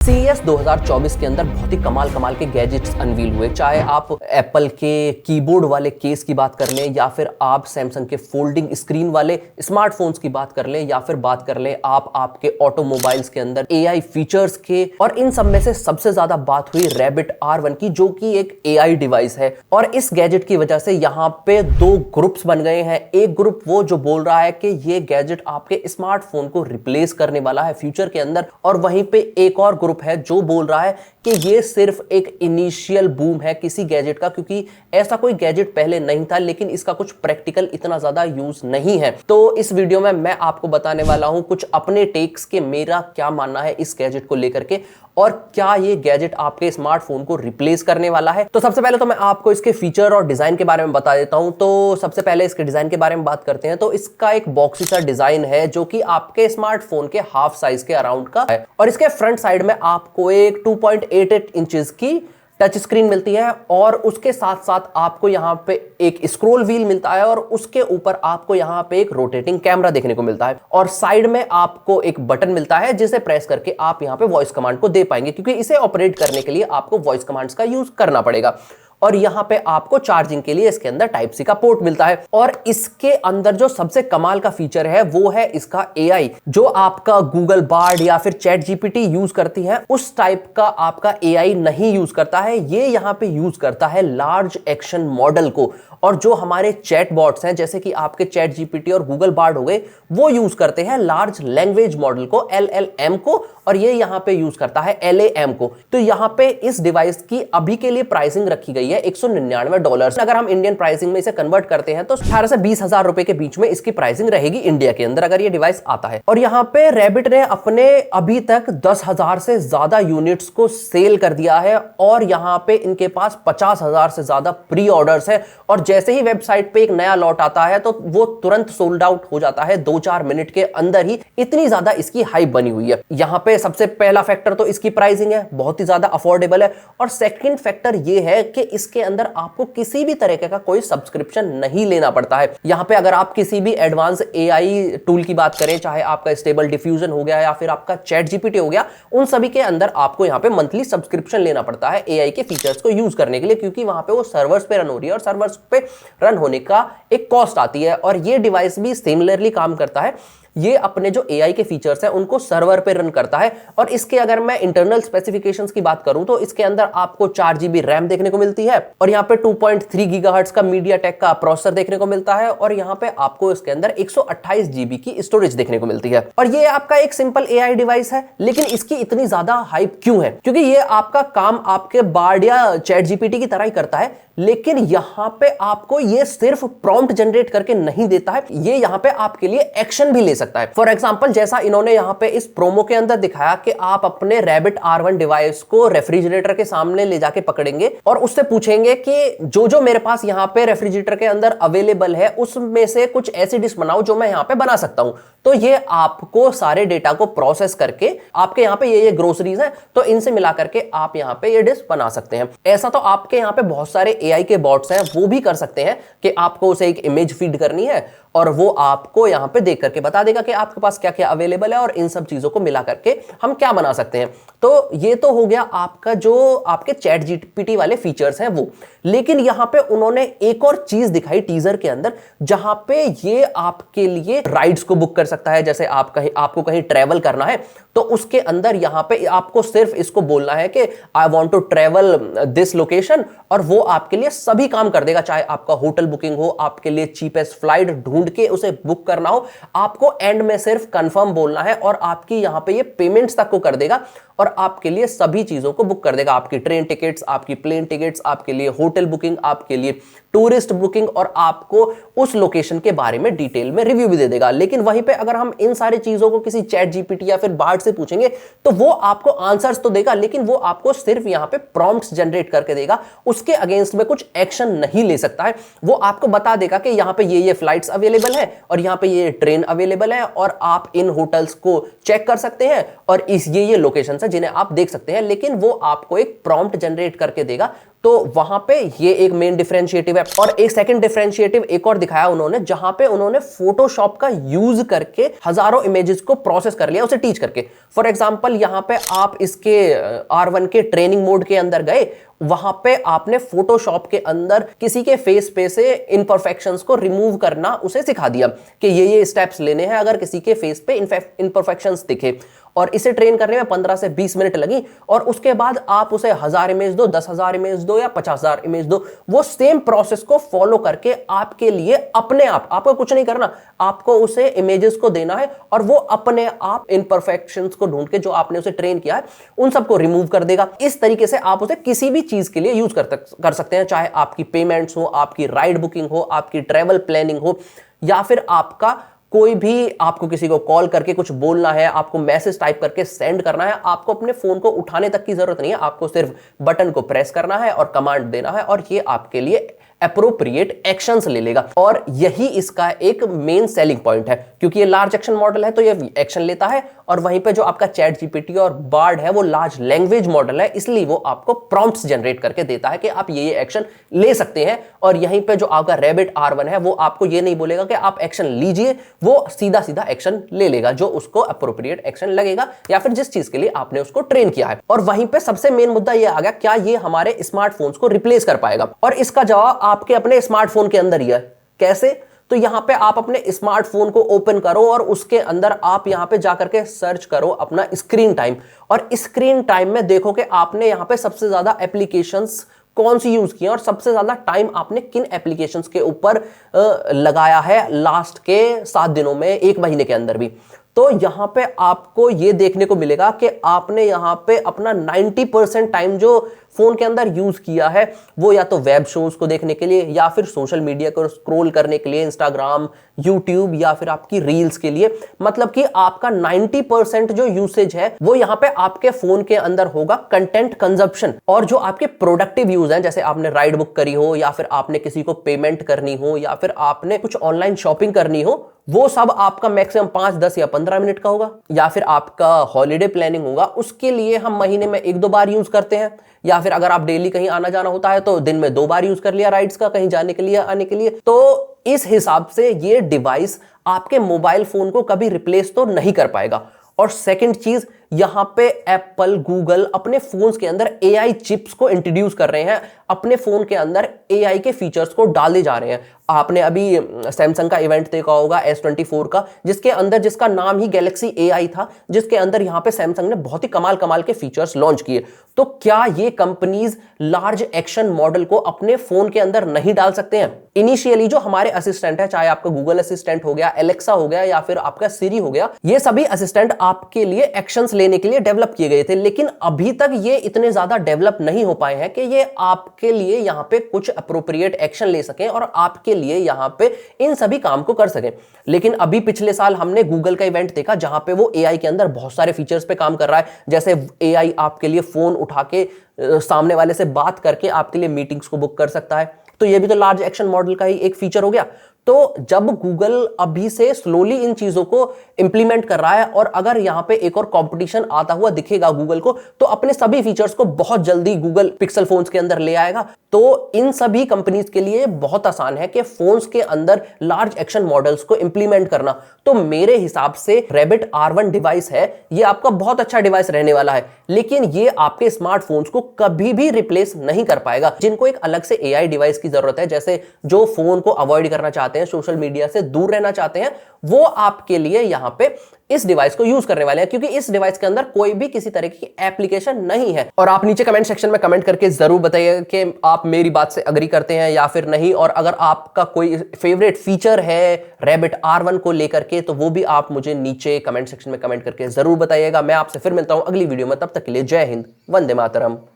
CES 2024 के अंदर बहुत ही कमाल के गैजेट्स अनवील हुए, चाहे आप एप्पल के कीबोर्ड वाले केस की बात कर लें या फिर आप सैमसंग के फोल्डिंग स्क्रीन वाले स्मार्टफोन्स की बात कर लें या फिर बात कर लें आप आपके ऑटोमोबाइल्स के अंदर AI फीचर्स के। और इन सब में से सबसे ज्यादा बात हुई रैबिट R1 की, जो कि एक AI डिवाइस है। और इस गैजेट की वजह से यहाँ पे दो ग्रुप्स बन गए हैं। एक ग्रुप वो जो बोल रहा है कि ये गैजेट आपके स्मार्टफोन को रिप्लेस करने वाला है फ्यूचर के अंदर, और वहीं पे एक और ग्रुप है जो बोल रहा है कि ये सिर्फ एक इनिशियल बूम है किसी गैजेट का, क्योंकि ऐसा कोई गैजेट पहले नहीं था लेकिन इसका कुछ प्रैक्टिकल इतना ज्यादा यूज नहीं है। तो इस वीडियो में मैं आपको बताने वाला हूं कुछ अपने टेक्स के, मेरा क्या मानना है इस गैजेट को लेकर के और क्या ये गैजेट आपके स्मार्टफोन को रिप्लेस करने वाला है। तो सबसे पहले तो मैं आपको इसके फीचर और डिजाइन के बारे में बता देता हूं। तो सबसे पहले इसके डिजाइन के बारे में बात करते हैं। तो इसका एक बॉक्सी सा डिजाइन है जो कि आपके स्मार्टफोन के हाफ साइज के अराउंड का है, और इसके फ्रंट साइड में आपको एक 2.88 इंचेस की टच स्क्रीन मिलती है, और उसके साथ साथ आपको यहां पे एक स्क्रॉल व्हील मिलता है, और उसके ऊपर आपको यहां पे एक रोटेटिंग कैमरा देखने को मिलता है, और साइड में आपको एक बटन मिलता है जिसे प्रेस करके आप यहां पे वॉइस कमांड को दे पाएंगे, क्योंकि इसे ऑपरेट करने के लिए आपको वॉइस कमांड्स का यूज करना पड़ेगा। और यहां पे आपको चार्जिंग के लिए इसके अंदर टाइप सी का पोर्ट मिलता है। और इसके अंदर जो सबसे कमाल का फीचर है वो है इसका AI, जो आपका गूगल बार्ड या फिर चैट जीपीटी यूज करती है उस टाइप का आपका AI नहीं यूज करता है। ये यहां पे यूज करता है लार्ज एक्शन मॉडल को, और जो हमारे चैट बॉट्स हैं जैसे कि आपके चैट जीपीटी और गूगल बार्ड हो गए, वो यूज करते हैं लार्ज लैंग्वेज मॉडल को, LLM को, और ये यहां पे यूज करता है LAM को। तो यहां पे इस डिवाइस की अभी के लिए प्राइसिंग रखी गई है $199। अगर हम इंडियन प्राइसिंग में इसे कन्वर्ट करते हैं तो 18 से 20 हजार रुपए के बीच में इसकी प्राइसिंग रहेगी इंडिया के अंदर, अगर ये डिवाइस आता है। और यहां पे रैबिट ने अपने अभी तक 10,000 से ज्यादा यूनिट्स को सेल कर दिया है, और यहां पे इनके पास 50,000 से ज्यादा प्री ऑर्डर्स है, और जैसे ही वेबसाइट पे एक नया लॉट आता है तो वो तुरंत सोल्ड आउट हो जाता है 2-4 मिनट के अंदर ही। इतनी ज्यादा इसकी हाइप बनी हुई है। यहां पे सबसे पहला फैक्टर तो इसकी प्राइसिंग है, बहुत ही ज्यादा अफोर्डेबल है। और सेकंड फैक्टर ये है कि इसके अंदर आपको किसी भी तरीके का कोई सब्सक्रिप्शन नहीं लेना पड़ता है। यहां पे अगर आप किसी भी एडवांस AI टूल की बात करें, चाहे आपका स्टेबल डिफ्यूजन हो गया या फिर आपका चैट जीपीटी हो गया, उन सभी के अंदर आपको यहां पे मंथली सब्सक्रिप्शन लेना पड़ता है AI के फीचर्स को यूज करने के लिए, क्योंकि वहां पे वो सर्वर्स पे रन हो रही है और सर्वर्स पे रन होने का एक कॉस्ट आती है। और ये डिवाइस भी सिमिलरली काम करता है, ये अपने जो AI के फीचर्स हैं उनको सर्वर पे रन करता है। और इसके अगर मैं इंटरनल स्पेसिफिकेशंस की बात करूं तो इसके अंदर आपको 4 GB रैम देखने को मिलती है, और यहां पे 2.3 GHz का मीडियाटेक का प्रोसेसर देखने को मिलता है, और यहां पे आपको इसके अंदर 128 GB की स्टोरेज देखने को मिलती है। और ये आपका एक सिंपल AI डिवाइस है, लेकिन इसकी इतनी ज्यादा हाइप क्यों है? क्योंकि ये आपका काम आपके बार्ड या चैट जीपीटी की तरह ही करता है, लेकिन यहां पे आपको ये सिर्फ प्रॉम्प्ट जनरेट करके नहीं देता है, ये यहां पे आपके लिए एक्शन भी ले सकता है। फॉर एग्जांपल, जैसा इन्होंने यहां पे इस प्रोमो के अंदर दिखाया कि आप अपने रैबिट R1 डिवाइस को रेफ्रिजरेटर के सामने ले जाके पकड़ेंगे और उससे पूछेंगे कि जो मेरे पास यहां पे रेफ्रिजरेटर के अंदर अवेलेबल है उसमें से कुछ ऐसी डिश बनाओ जो मैं यहां पे बना सकता हूं। तो ये आपको सारे डेटा को प्रोसेस करके आपके यहां पे ये ग्रोसरीज हैं तो इनसे मिला करके आप यहां पे ये डिश बना सकते हैं। ऐसा तो आपके यहां पे बहुत सारे AI के बॉट्स हैं, वो भी कर सकते हैं कि आपको उसे एक इमेज फीड करनी है और वो आपको यहां पे देख करके बता देगा कि आपके पास क्या क्या अवेलेबल है और इन सब चीजों को मिला करके हम क्या बना सकते हैं। तो ये तो हो गया आपका जो आपके चैट जीपीटी वाले फीचर्स हैं वो। लेकिन यहां पे उन्होंने एक और चीज दिखाई टीजर के अंदर, जहां पे ये आपके लिए राइड्स को बुक कर सकता है। जैसे आपको कहीं ट्रेवल करना है तो उसके अंदर यहां पे आपको सिर्फ इसको बोलना है कि I want to travel this location, और वो आपके लिए सभी काम कर देगा। चाहे आपका होटल बुकिंग हो, आपके लिए चीपेस्ट फ्लाइट ढूंढ के उसे बुक करना हो, आपको एंड में सिर्फ कंफर्म बोलना है और आपकी यहां पे ये पेमेंट्स तक को कर देगा और आपके लिए सभी चीजों को बुक कर देगा। आपकी ट्रेन टिकट्स, आपकी प्लेन टिकट्स, आपके लिए होटल बुकिंग, आपके लिए टूरिस्ट बुकिंग, और आपको उस लोकेशन के बारे में डिटेल में रिव्यू भी दे देगा। लेकिन वहीं पे अगर हम इन सारी चीजों को किसी चैट जीपीटी या फिर बार्ड से पूछेंगे तो वो आपको आंसर्स तो देगा, लेकिन वो आपको सिर्फ यहां पे प्रॉम्प्ट्स जनरेट करके देगा, उसके अगेंस्ट में कुछ एक्शन नहीं ले सकता है। वो आपको बता देगा कि यहां पे ये फ्लाइट्स अवेलेबल है और यहां पे ये ट्रेन अवेलेबल है और आप इन होटल्स को चेक कर सकते हैं और इस ये लोकेशन है जिन्हें आप देख सकते हैं। लेकिन वो आपको एक प्रॉम्प्ट जनरेट करके देगा तो वहां पे ये एक मेन डिफरेंशिएटिव है। और एक सेकंड डिफरेंशिएटिव एक और दिखाया उन्होंने, जहां पे उन्होंने फोटोशॉप का यूज करके हजारों इमेजेस को प्रोसेस कर लिया, उसे टीच करके। फॉर एग्जांपल यहां पे आप इसके R1 के ट्रेनिंग मोड के अंदर गए, वहां पे आपने फोटोशॉप के अंदर किसी के फेस पे से इनपरफेक्शंस को रिमूव करना उसे सिखा दिया कि ये स्टेप्स लेने हैं अगर किसी के फेस पे इनपरफेक्शंस दिखे। और इसे ट्रेन करने में 15 से 20 मिनट लगी। और उसके बाद आप उसे 1000 इमेज दो, 10,000 इमेज दो या 50,000 इमेज दो, वो सेम प्रोसेस को फॉलो करके आपके लिए अपने आप, आपको कुछ नहीं करना, आपको उसे इमेजेस को देना है और वो अपने आप इनपरफेक्शंस को ढूंढ के जो आपने उसे ट्रेन किया है उन सबको रिमूव कर देगा। इस तरीके से आप उसे किसी भी चीज के लिए यूज कर सकते हैं, चाहे आपकी पेमेंट्स हो, आपकी राइड बुकिंग हो, आपकी ट्रेवल प्लानिंग हो, या फिर आपका कोई भी, आपको किसी को कॉल करके कुछ बोलना है, आपको मैसेज टाइप करके सेंड करना है, आपको अपने फोन को उठाने तक की जरूरत नहीं है, आपको सिर्फ बटन को प्रेस करना है और कमांड देना है और ये आपके लिए एप्रोप्रिएट एक्शंस ले लेगा। और यही इसका एक मेन सेलिंग पॉइंट है, क्योंकि ये लार्ज एक्शन मॉडल है तो ये एक्शन लेता है। और वहीं पे जो आपका चैट जीपीटी और बार्ड है वो लार्ज लैंग्वेज मॉडल है, इसलिए वो आपको प्रॉम्प्ट्स जनरेट करके देता है कि आप ये एक्शन ले सकते हैं। और यहीं पे जो आपका रैबिट R1 है वो आपको ये नहीं बोलेगा कि आप एक्शन लीजिए, वो सीधा सीधा एक्शन ले लेगा जो उसको एप्रोप्रिएट एक्शन लगेगा या फिर जिस चीज के लिए आपने उसको ट्रेन किया है। और वहीं पे सबसे मेन मुद्दा ये आ गया, क्या ये हमारे स्मार्टफोन्स को रिप्लेस कर पाएगा? और इसका जवाब आपके अपने स्मार्टफोन के अंदर ही है। कैसे? तो यहां पे आप अपने स्मार्टफोन को ओपन करो और उसके अंदर आप यहां पे जाकर के सर्च करो अपना स्क्रीन टाइम, और स्क्रीन टाइम में देखो कि आपने यहां पे सबसे ज्यादा एप्लीकेशंस कौन सी यूज की है और सबसे ज्यादा टाइम आपने किन एप्लीकेशंस के ऊपर लगाया है लास्ट के 7 दिनों में, 1 महीने के अंदर भी। तो यहां पे आपको ये देखने को मिलेगा कि आपने यहां पे अपना 90% टाइम जो फोन के अंदर यूज किया है वो या तो वेब शोज को देखने के लिए, या फिर सोशल मीडिया को स्क्रॉल करने के लिए, इंस्टाग्राम, यूट्यूब, या फिर आपकी रील्स के लिए। मतलब कि आपका 90% जो यूसेज है वो यहां पे आपके फोन के अंदर होगा कंटेंट कंजप्शन। और जो आपके प्रोडक्टिव यूज है, जैसे आपने राइड बुक करी हो, या फिर आपने किसी को पेमेंट करनी हो, या फिर आपने कुछ ऑनलाइन शॉपिंग करनी हो, वो सब आपका मैक्सिमम 5, 10 या 15 मिनट का होगा। या फिर आपका हॉलिडे प्लानिंग होगा, उसके लिए हम महीने में 1-2 बार यूज करते हैं। या फिर अगर आप डेली कहीं आना जाना होता है तो दिन में 2 बार यूज कर लिया राइड्स का, कहीं जाने के लिए, आने के लिए। तो इस हिसाब से ये डिवाइस आपके मोबाइल फोन को कभी रिप्लेस तो नहीं कर पाएगा। और सेकंड चीज, यहां पे एप्पल, गूगल अपने फोन्स के अंदर AI चिप्स को इंट्रोड्यूस कर रहे हैं, अपने फोन के अंदर AI के फीचर्स को डाले जा रहे हैं। आपने अभी सैमसंग का इवेंट देखा होगा S24 का, जिसके अंदर, जिसका नाम ही गैलेक्सी AI था, जिसके अंदर यहां पे सैमसंग ने बहुत ही कमाल कमाल के फीचर्स लॉन्च किए। तो क्या ये कंपनीज लार्ज एक्शन मॉडल को अपने फोन के अंदर नहीं डाल सकते हैं? इनिशियली जो हमारे असिस्टेंट है, चाहे आपका गूगल असिस्टेंट हो गया, एलेक्सा हो गया, या फिर आपका सिरी हो गया, ये सभी असिस्टेंट आपके लिए एक्शंस लेने के लिए डेवलप किए गए थे। लेकिन अभी तक ये इतने ज्यादा डेवलप नहीं हो पाए हैं कि ये आपके लिए यहां पे कुछ अप्रोप्रिएट एक्शन ले सकें और आपके लिए यहां पे इन सभी काम को कर सकें। लेकिन अभी पिछले साल हमने गूगल का इवेंट देखा जहां पे वो AI के अंदर बहुत सारे फीचर्स पे काम कर रहा है। जैसे AI आपके लिए फोन उठा के सामने वाले से बात करके आपके लिए मीटिंग्स को बुक कर सकता है। तो ये भी तो लार्ज एक्शन मॉडल का ही एक फीचर हो गया। तो जब गूगल अभी से स्लोली इन चीजों को इंप्लीमेंट कर रहा है, और अगर यहां पे एक और कंपटीशन आता हुआ दिखेगा गूगल को, तो अपने सभी फीचर्स को बहुत जल्दी गूगल पिक्सल फोन्स के अंदर ले आएगा। तो इन सभी कंपनीज के लिए बहुत आसान है कि फोन्स के अंदर लार्ज एक्शन मॉडल्स को इंप्लीमेंट करना। तो मेरे हिसाब से रैबिट R1 डिवाइस है, ये आपका बहुत अच्छा डिवाइस रहने वाला है, लेकिन ये आपके स्मार्टफोन्स को कभी भी रिप्लेस नहीं कर पाएगा। जिनको एक अलग से AI डिवाइस की जरूरत है, जैसे जो फोन को अवॉइड करना चाहते हैं, सोशल मीडिया से दूर रहना चाहते हैं, वो आपके लिए यहां पे इस डिवाइस को यूज करने वाले हैं, क्योंकि इस डिवाइस के अंदर कोई भी किसी तरह की एप्लीकेशन नहीं है। और आप नीचे कमेंट सेक्शन में कमेंट करके जरूर बताइए कि आप मेरी बात से अग्री करते हैं या फिर नहीं। और अगर आपका कोई फेवरेट फीचर है रैबिट R1 को लेकर के, तो वो भी आप मुझे नीचे कमेंट सेक्शन में कमेंट करके जरूर बताइएगा। मैं आपसे फिर मिलता हूं अगली वीडियो में, तब तक के लिए जय हिंद, वंदे मातरम।